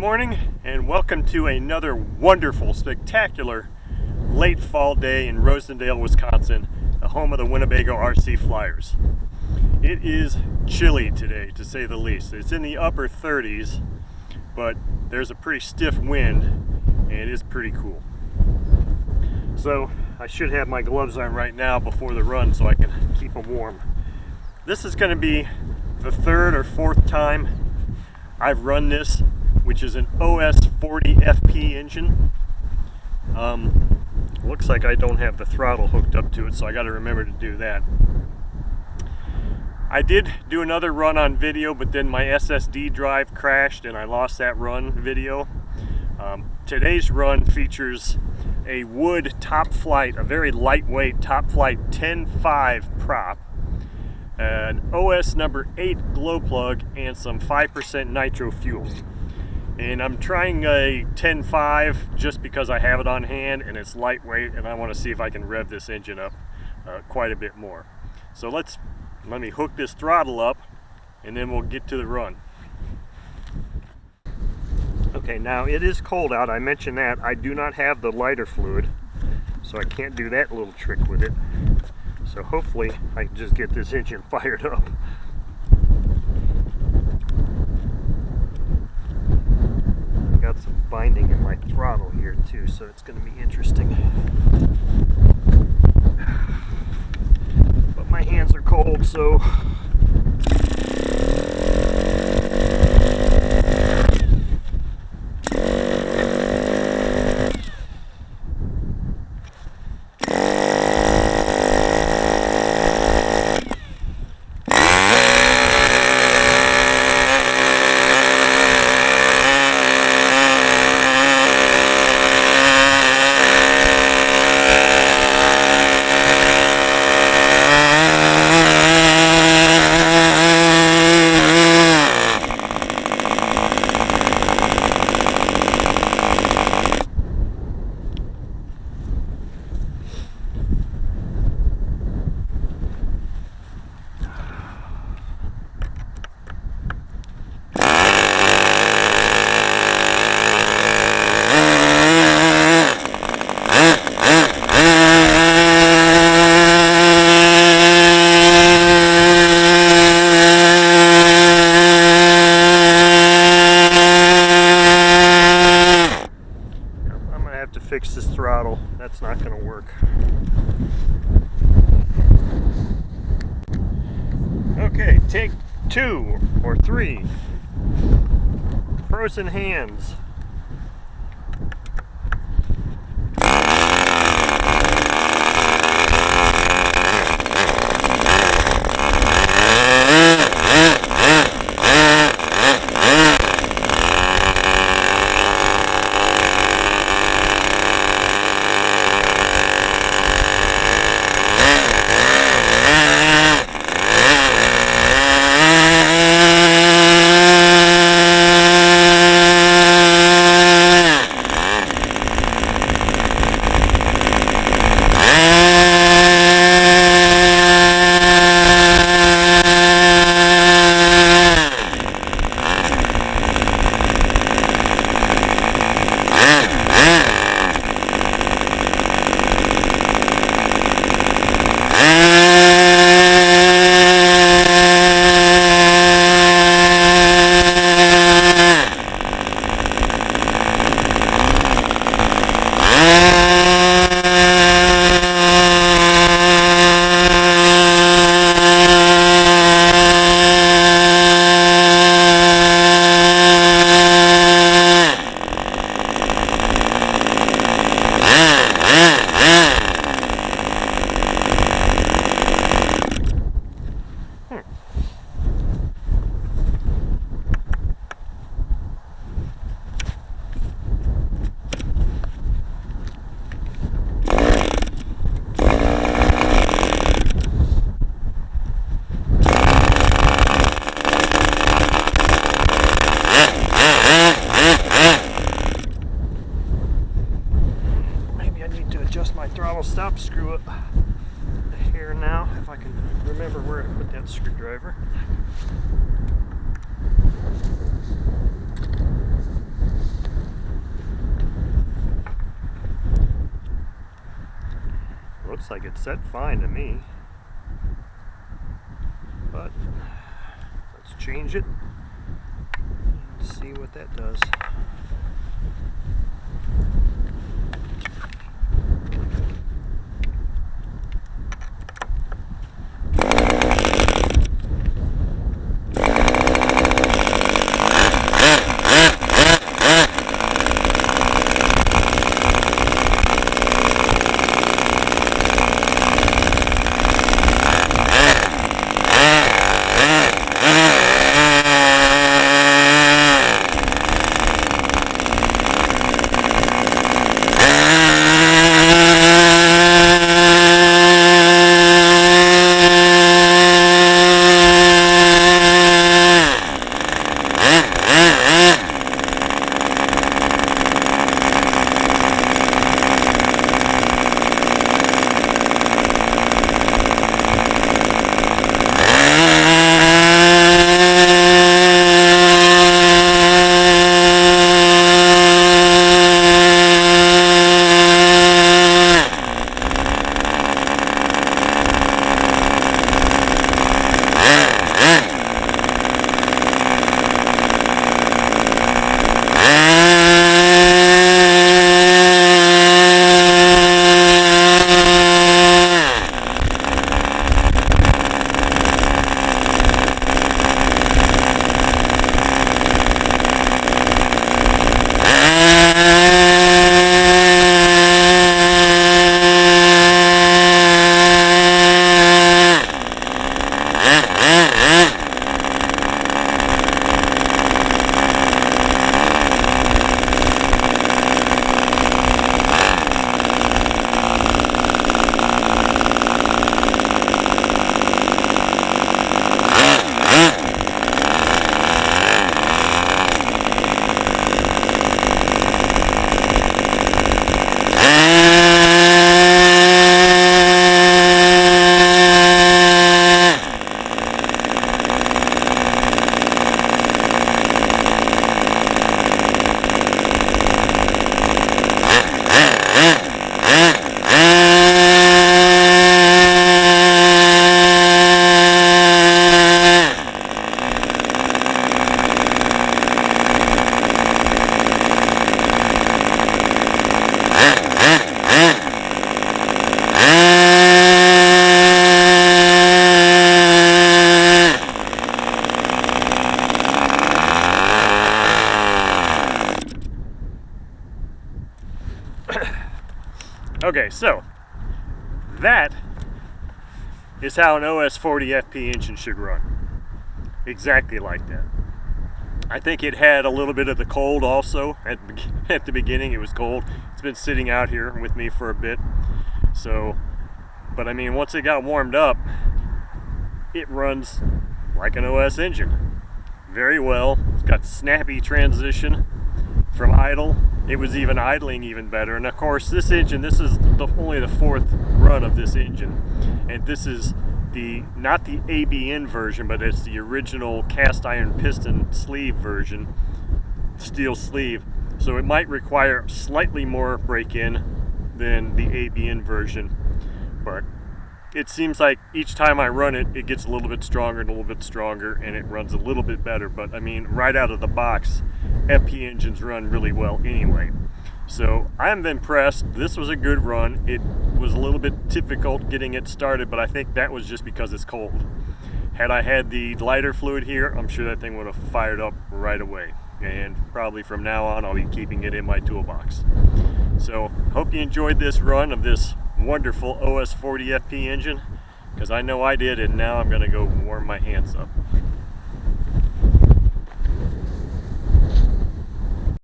morning and welcome to another wonderful, spectacular late fall day in Rosendale, Wisconsin, the home of the Winnebago RC Flyers. It is chilly today, to say the least. It's in the upper 30s, but there's a pretty stiff wind and it is pretty cool. So I should have my gloves on right now before the run so I can keep them warm. This is going to be the third or fourth time I've run this, which is an OS 40 FP engine. Looks like I don't have the throttle hooked up to it, so I got to remember to do that. I did do another run on video, but then my SSD drive crashed and I lost that run video. Today's run features a Wood Top Flight, a very lightweight Top Flight 10.5 prop, an OS number 8 glow plug, and some 5% nitro fuel. And I'm trying a 10.5 just because I have it on hand and it's lightweight, and I want to see if I can rev this engine up quite a bit more. So let me hook this throttle up and then we'll get to the run. Okay, now it is cold out. I mentioned that. I do not have the lighter fluid, so I can't do that little trick with it. So hopefully I can just get this engine fired up. Got some binding in my throttle here too, so it's going to be interesting. But my hands are cold, so fix this throttle. That's not going to work. Okay, take 2 or 3. Frozen hands. Stop screw up here now, if I can remember where I put that screwdriver. Looks like it's set fine to me. But let's change it and see what that does. Okay, so that is how an OS 40 FP engine should run. Exactly like that. I think it had a little bit of the cold also. At the beginning it was cold. It's been sitting out here with me for a bit. So, but I mean, once it got warmed up, it runs like an OS engine. Very well. It's got snappy transition from idle. It was even idling even better. And of course this engine, this is only the fourth run of this engine. And this is not the ABN version, but it's the original cast iron piston sleeve version, steel sleeve. So it might require slightly more break-in than the ABN version. But it seems like each time I run it, it gets a little bit stronger and a little bit stronger, and it runs a little bit better. But I mean, right out of the box, FP engines run really well anyway. So I'm impressed. This was a good run. It was a little bit difficult getting it started, but I think that was just because it's cold. Had I had the lighter fluid here, I'm sure that thing would have fired up right away. And probably from now on, I'll be keeping it in my toolbox. So hope you enjoyed this run of this wonderful OS 40 FP engine, because I know I did, and now I'm going to go warm my hands up.